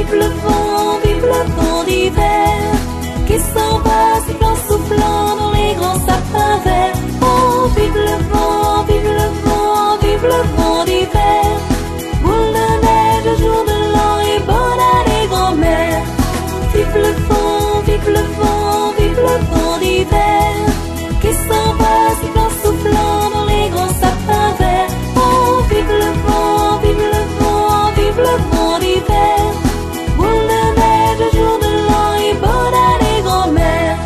vive le vent d'hiver, qui s'en va sifflant, soufflant dans les grands sapins verts. Oh, vive le vent, vive le vent, vive le vent d'hiver, boule de neige, jour de l'an et bonne année grand-mère. Vive le vent, vive le vent, vive le vent d'hiver, qui s'en va sifflant, soufflant dans les grands sapins verts. Oh, vive le vent, vive le vent, vive le vent d'hiver, boule de neige, jour de l'an et bonne année grand-mère.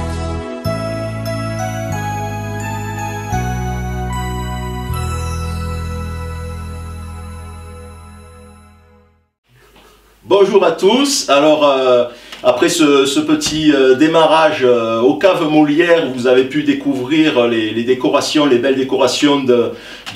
Bonjour à tous. Alors, après ce petit démarrage aux caves Molière, où vous avez pu découvrir les décorations, les belles décorations de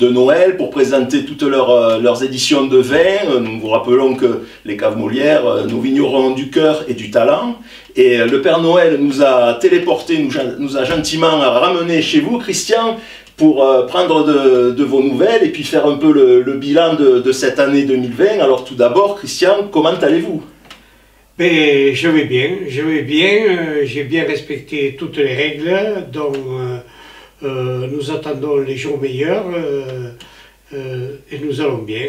Noël pour présenter toutes leurs éditions de vin. Nous vous rappelons que les caves Molière, nos vignerons du cœur et du talent. Et le Père Noël nous a téléporté, nous a gentiment ramené chez vous, Christian, pour prendre de vos nouvelles et puis faire un peu le bilan de cette année 2020. Alors tout d'abord, Christian, comment allez-vous? Ben, je vais bien, j'ai bien respecté toutes les règles, donc nous attendons les jours meilleurs et nous allons bien,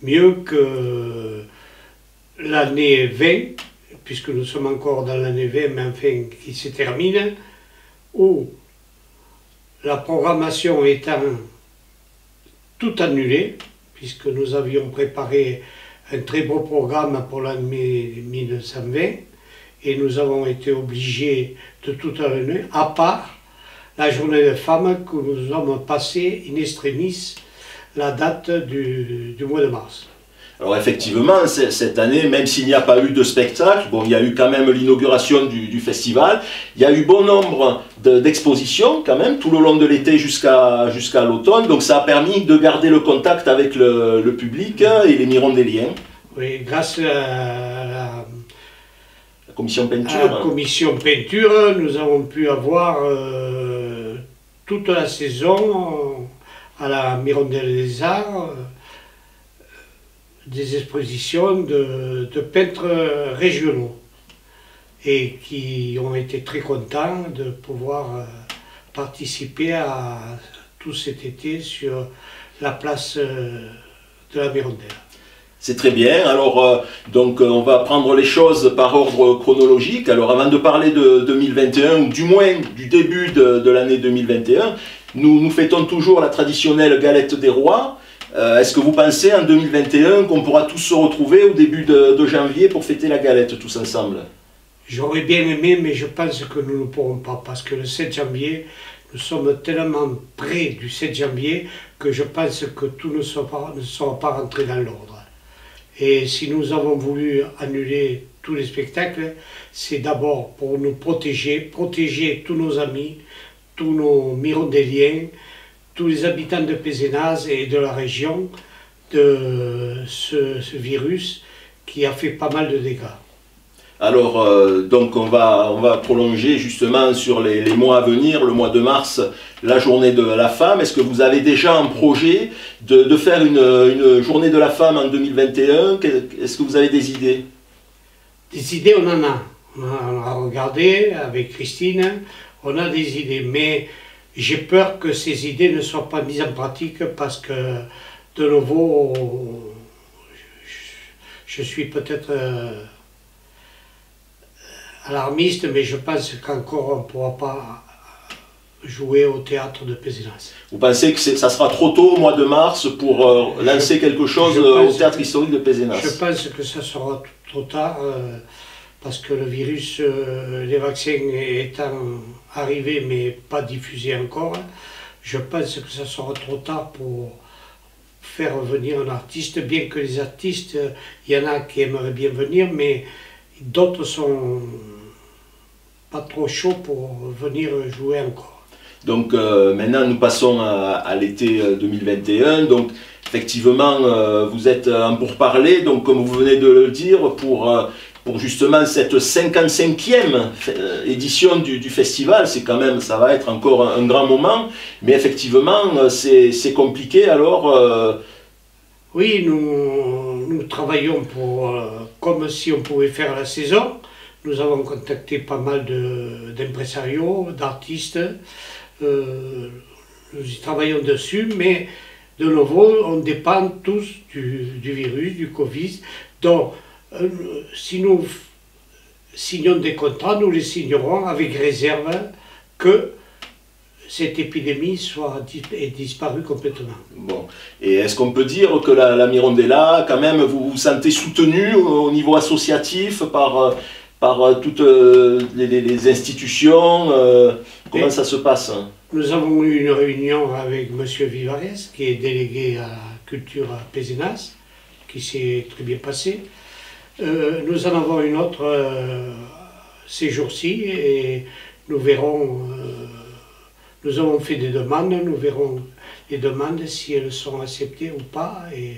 mieux que l'année 20, puisque nous sommes encore dans l'année 20, mais enfin qui se termine, où la programmation étant tout annulée, puisque nous avions préparé un très beau programme pour l'année 1920 et nous avons été obligés de tout annuler, à part la journée des femmes que nous avons passé in extremis la date du mois de mars. Alors effectivement, cette année, même s'il n'y a pas eu de spectacle, bon, il y a eu quand même l'inauguration du festival, il y a eu bon nombre d'expositions quand même, tout le long de l'été jusqu'à l'automne, donc ça a permis de garder le contact avec le public et les Mirondéliens. Oui, grâce à la commission peinture. À la commission peinture, nous avons pu avoir toute la saison à la Mirondelle des Arts, des expositions de peintres régionaux et qui ont été très contents de pouvoir participer à tout cet été sur la place de la Mirondelle. C'est très bien. Alors, donc, on va prendre les choses par ordre chronologique. Alors, avant de parler de 2021, ou du moins du début de l'année 2021, nous fêtons toujours la traditionnelle galette des rois. Est-ce que vous pensez en 2021 qu'on pourra tous se retrouver au début de janvier pour fêter la galette tous ensemble? J'aurais bien aimé, mais je pense que nous ne pourrons pas, parce que le 7 janvier, nous sommes tellement près du 7 janvier que je pense que tout ne sera pas rentré dans l'ordre. Et si nous avons voulu annuler tous les spectacles, c'est d'abord pour nous protéger tous nos amis, tous nos Mirondéliens, tous les habitants de Pézenas et de la région de ce virus qui a fait pas mal de dégâts. Alors, donc on va prolonger justement sur les mois à venir, le mois de mars, la journée de la femme. Est-ce que vous avez déjà un projet de faire une journée de la femme en 2021? Est-ce que vous avez des idées? Des idées, on en a. On a regardé avec Christine, on a des idées, mais j'ai peur que ces idées ne soient pas mises en pratique parce que, de nouveau, je suis peut-être alarmiste, mais je pense qu'encore on ne pourra pas jouer au théâtre de Pézenas. Vous pensez que ça sera trop tôt au mois de mars pour lancer quelque chose au théâtre historique de Pézenas? Je pense que ça sera trop tard parce que le virus, les vaccins étant arrivés mais pas diffusés encore, je pense que ça sera trop tard pour faire venir un artiste, bien que les artistes, il y en a qui aimeraient bien venir, mais d'autres sont pas trop chauds pour venir jouer encore. Donc maintenant nous passons à l'été 2021, donc effectivement vous êtes en pourparlers, donc comme vous venez de le dire, pour justement cette 55e édition du festival. C'est quand même, ça va être encore un grand moment, mais effectivement c'est compliqué alors. Oui, nous travaillons pour comme si on pouvait faire la saison. Nous avons contacté pas mal d'impresarios, d'artistes. Nous y travaillons dessus, mais de nouveau, on dépend tous du virus, du Covid. Donc, si nous signons des contrats, nous les signerons avec réserve que cette épidémie ait disparu complètement. Bon. Et est-ce qu'on peut dire que la Mirondella, quand même, vous vous sentez soutenu au niveau associatif par toutes les institutions? Comment ça se passe? Nous avons eu une réunion avec M. Vivarès, qui est délégué à la culture à Pézenas, qui s'est très bien passée. Nous en avons une autre ces jours-ci et nous verrons, nous avons fait des demandes, nous verrons les demandes si elles sont acceptées ou pas et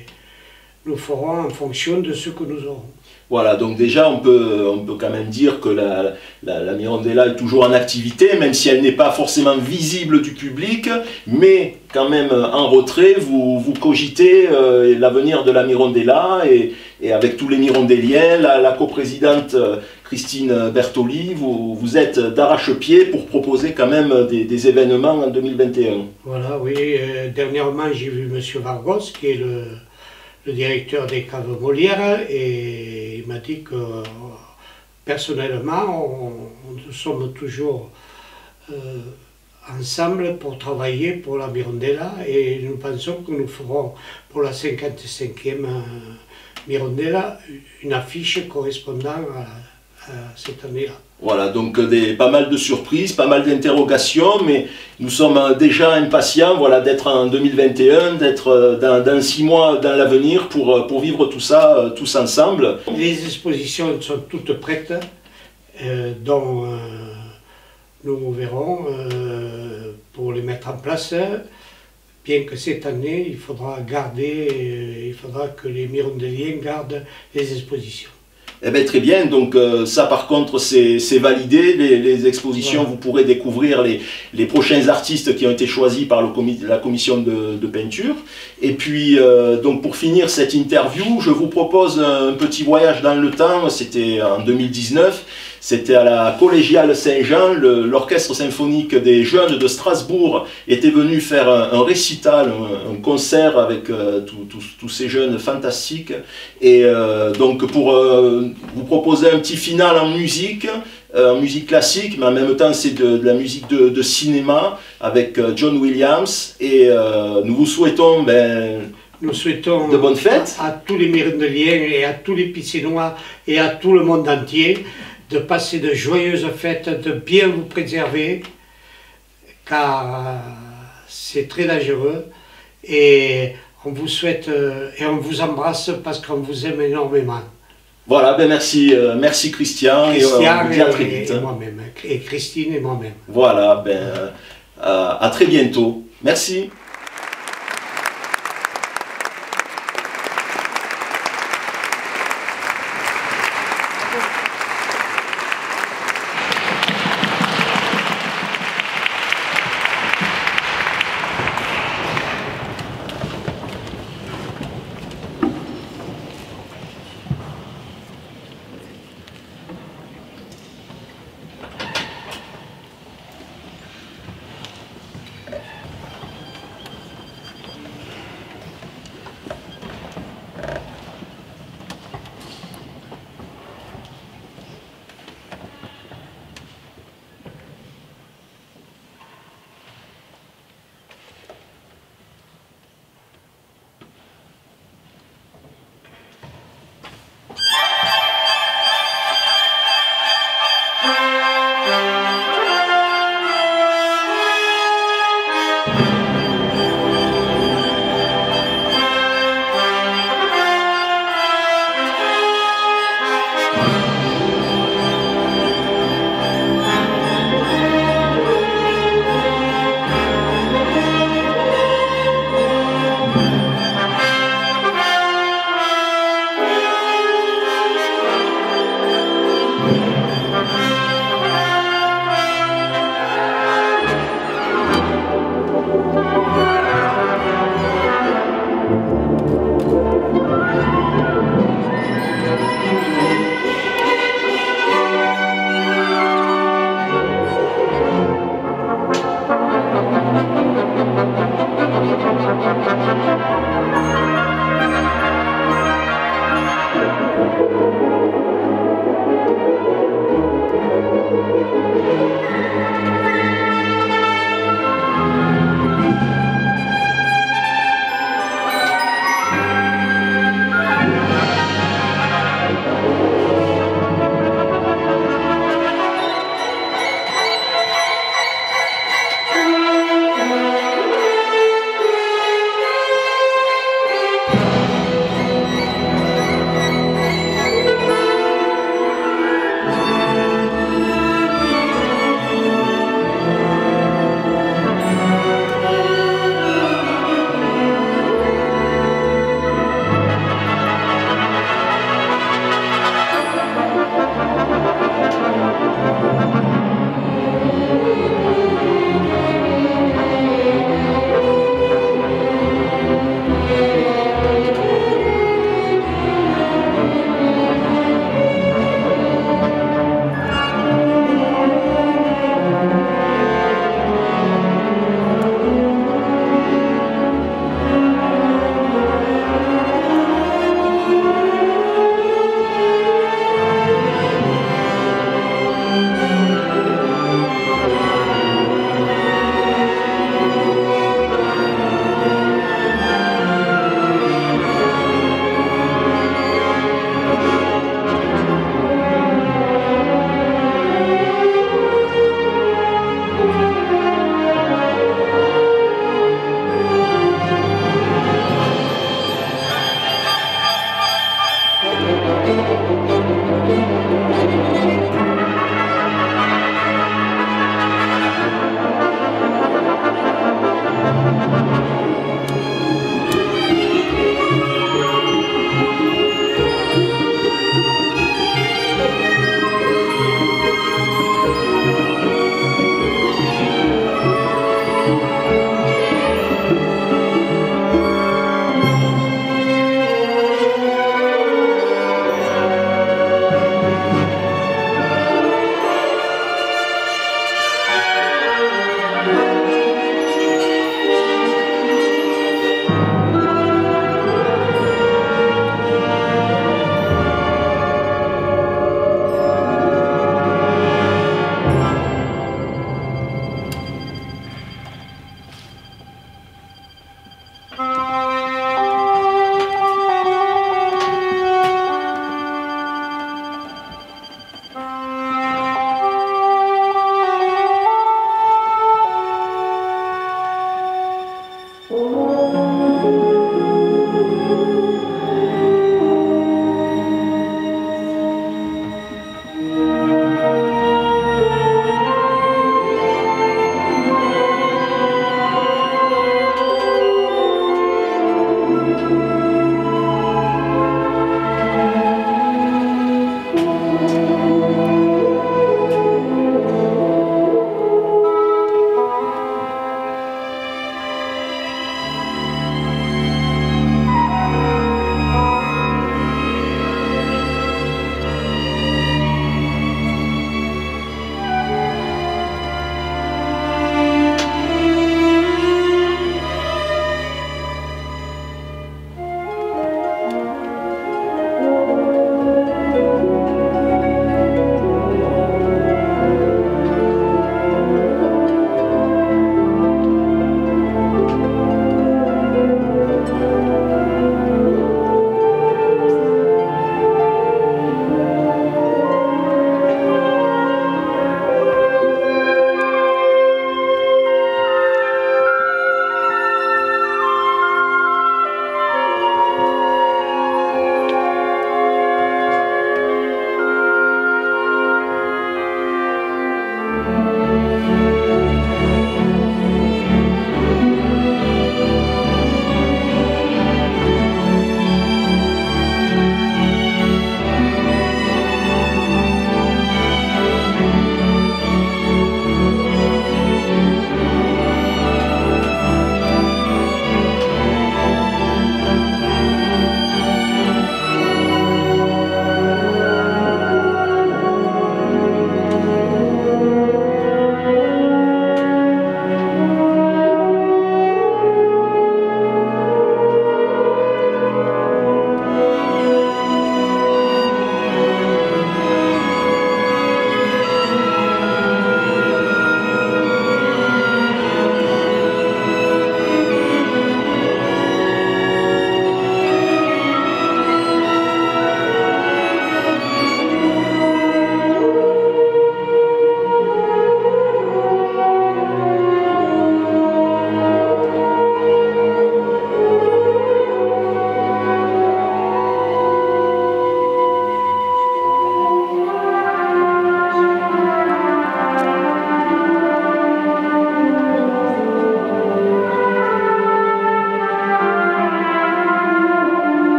nous ferons en fonction de ce que nous aurons. Voilà, donc déjà on peut quand même dire que la Mirondella est toujours en activité, même si elle n'est pas forcément visible du public, mais quand même en retrait, vous cogitez l'avenir de la Mirondella et avec tous les Mirondelliens, la coprésidente Christine Bertoli, vous êtes d'arrache-pied pour proposer quand même des événements en 2021. Voilà, oui, dernièrement j'ai vu M. Vargos, qui est le directeur des caves Molières, et il m'a dit que personnellement, nous sommes toujours ensemble pour travailler pour la Mirondella et nous pensons que nous ferons pour la 55e Mirondella une affiche correspondant à cette année-là. Voilà, donc pas mal de surprises, pas mal d'interrogations, mais nous sommes déjà impatients, voilà, d'être en 2021, d'être dans 6 mois dans l'avenir pour vivre tout ça tous ensemble. Les expositions sont toutes prêtes, dont nous verrons pour les mettre en place, bien que cette année, il faudra que les Mirondelliens gardent les expositions. Eh bien, très bien, donc ça par contre c'est validé, les expositions, voilà. Vous pourrez découvrir les prochains artistes qui ont été choisis par la commission de peinture. Et puis donc pour finir cette interview, je vous propose un petit voyage dans le temps, c'était en 2019, c'était à la Collégiale Saint-Jean, l'orchestre symphonique des jeunes de Strasbourg était venu faire un récital, un concert avec tous ces jeunes fantastiques. Et donc pour vous proposer un petit final en musique classique, mais en même temps c'est de la musique de cinéma avec John Williams. Et nous vous souhaitons de bonnes fêtes à tous les Mirondelliens et à tous les Picinois et à tout le monde entier, de passer de joyeuses fêtes, de bien vous préserver, car c'est très dangereux. Et on vous souhaite et on vous embrasse parce qu'on vous aime énormément. Voilà, merci Christian, et on vous dit à très vite. Et moi-même, et Christine et moi-même. Voilà, à très bientôt. Merci.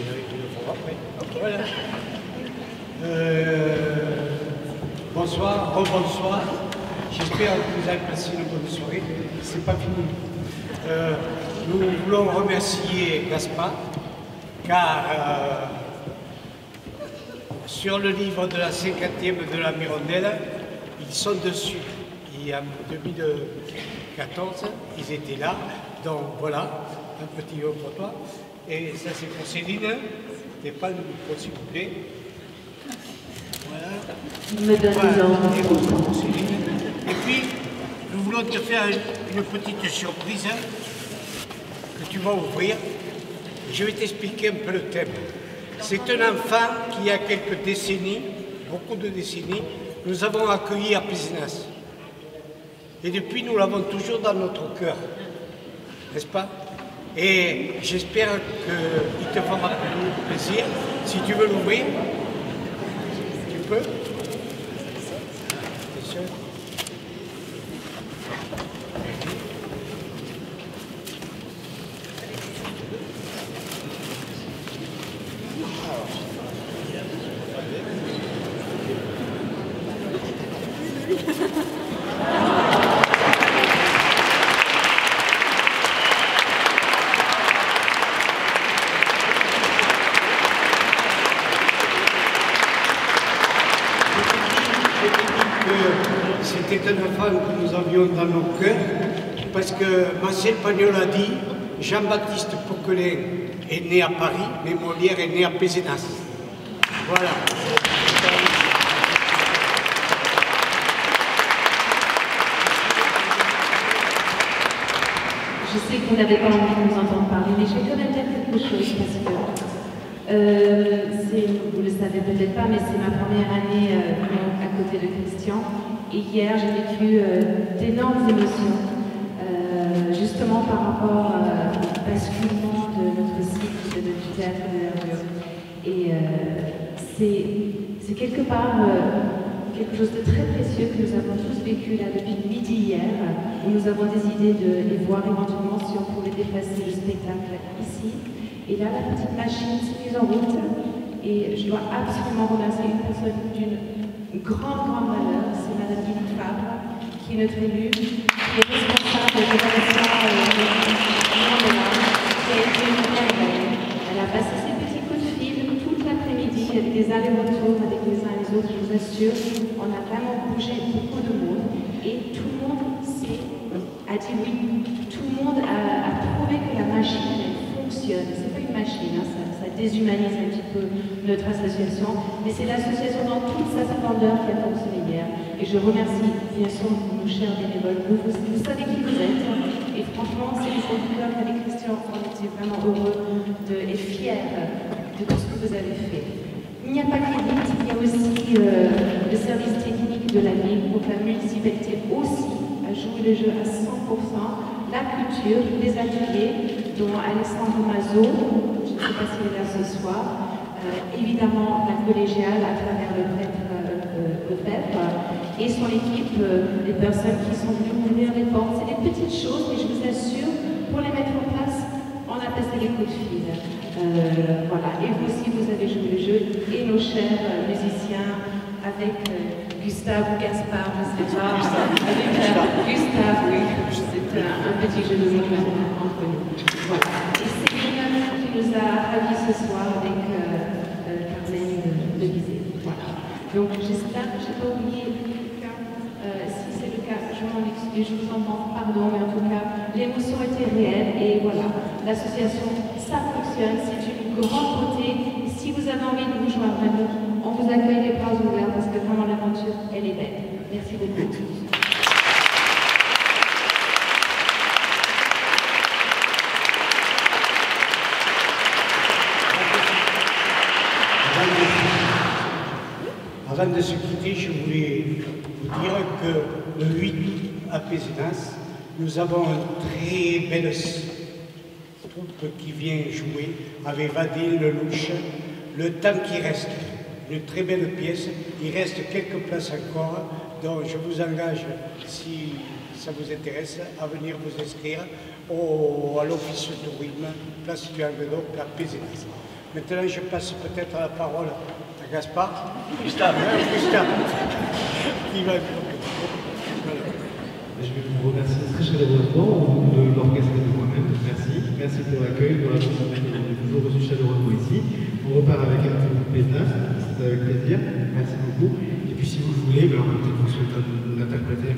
le après. Okay. Voilà. Bonsoir, rebonsoir. J'espère que vous avez passé une bonne soirée. C'est pas fini. Nous voulons remercier Gaspard, car sur le livre de la 50e de la Mirondelle, ils sont dessus. Et en 2014, ils étaient là. Donc voilà, un petit mot pour toi. Et ça c'est pour Céline. Stéphane, s'il vous plaît. Voilà. Me donne voilà. Et puis, nous voulons te faire une petite surprise que tu vas ouvrir. Je vais t'expliquer un peu le thème. C'est un enfant qui, il y a quelques décennies, beaucoup de décennies, nous avons accueilli à Pézenas. Et depuis, nous l'avons toujours dans notre cœur. N'est-ce pas? Et j'espère qu'il te fera plaisir. Si tu veux l'ouvrir, tu peux. Bien sûr. C'était un enfant que nous avions dans nos cœurs, parce que Marcel Pagnol a dit Jean-Baptiste Poquelin est né à Paris, mais Molière est né à Pézenas. Voilà. Je sais que vous n'avez pas envie de nous entendre parler, mais je vais quand même dire quelque chose parce que vous le savez peut-être pas, mais c'est ma première année à côté de Christian. Et hier, j'ai vécu d'énormes émotions, justement par rapport au basculement de notre cycle de théâtre de l'Herbieux. Et c'est quelque part quelque chose de très précieux que nous avons tous vécu là depuis midi hier, où nous avons décidé de les voir éventuellement si on pouvait déplacer le spectacle ici. Et là, la petite machine s'est mise en route. Et je dois absolument remercier une personne d'une grande valeur, c'est Madame Guy Fabre, qui est notre élue, qui est responsable de l'établissement qui a été une merveille. Elle a passé ses petits coups de fil toute l'après-midi, avec des allers-retours avec les uns et les autres, je vous assure. On a vraiment bougé beaucoup de monde et tout le monde a dit oui. Tout le monde a trouvé que la machine elle fonctionne. C'est pas une machine, hein, ça déshumanise un petit peu notre association, mais c'est l'association dans toute sa splendeur qui a fonctionné hier. Et je remercie bien sûr nos chers bénévoles. Vous savez qui vous êtes. Et franchement, c'est du fond du cœur qu'avec Christian, on était vraiment heureux et fiers de tout ce que vous avez fait. Il n'y a pas que l'élite, il y a aussi le service technique de la ville pour que la municipalité aussi a joué le jeu à 100%, la culture, les ateliers, dont Alessandro Mazzo, je ne sais pas s'il est là ce soir, évidemment la collégiale à travers le prêtre Lefebvre et son équipe, les personnes qui sont venues ouvrir les portes. C'est des petites choses, mais je vous assure, pour les mettre en place, on a passé les coups de fil. Voilà, et vous aussi, vous avez joué le jeu, et nos chers musiciens, avec Gustave ou Gaspard, je ne sais pas, avec Gustave, oui, c'est un petit jeu de mots entre nous. Voilà. Et c'est quelqu'un qui nous a ravis ce soir avec Carmen de Bizet. Voilà. Donc j'espère que je n'ai pas oublié quelqu'un. Si c'est le cas, je m'en excuse, je vous en demande pardon, mais en tout cas, l'émotion était réelle et voilà, l'association, ça fonctionne, c'est une grande beauté. Si vous avez envie de vous joindre à nous, on vous accueille les bras ouverts parce que vraiment l'aventure, elle est belle. Merci beaucoup. Avant de se quitter, je voulais vous dire que le 8 à Pézenas, nous avons une très belle troupe qui vient jouer avec Vadil, Lelouch. Le temps qui reste, une très belle pièce, il reste quelques places encore, donc je vous engage, si ça vous intéresse, à venir vous inscrire à l'office tourisme, place du Languedoc, à Pézenas. Maintenant, je passe peut-être la parole à Gaspard. Gustave. Gustave. Qui va... Je vais vous remercier très chaleureusement au nom de l'orchestre et de moi-même. Merci. Merci pour l'accueil, pour la façon dont vous m'avez toujours reçu chaleureusement ici. On repart avec un petit groupe P9, c'est avec plaisir. Merci beaucoup. Et puis si vous voulez, on va peut-être vous souhaiter d'interpréter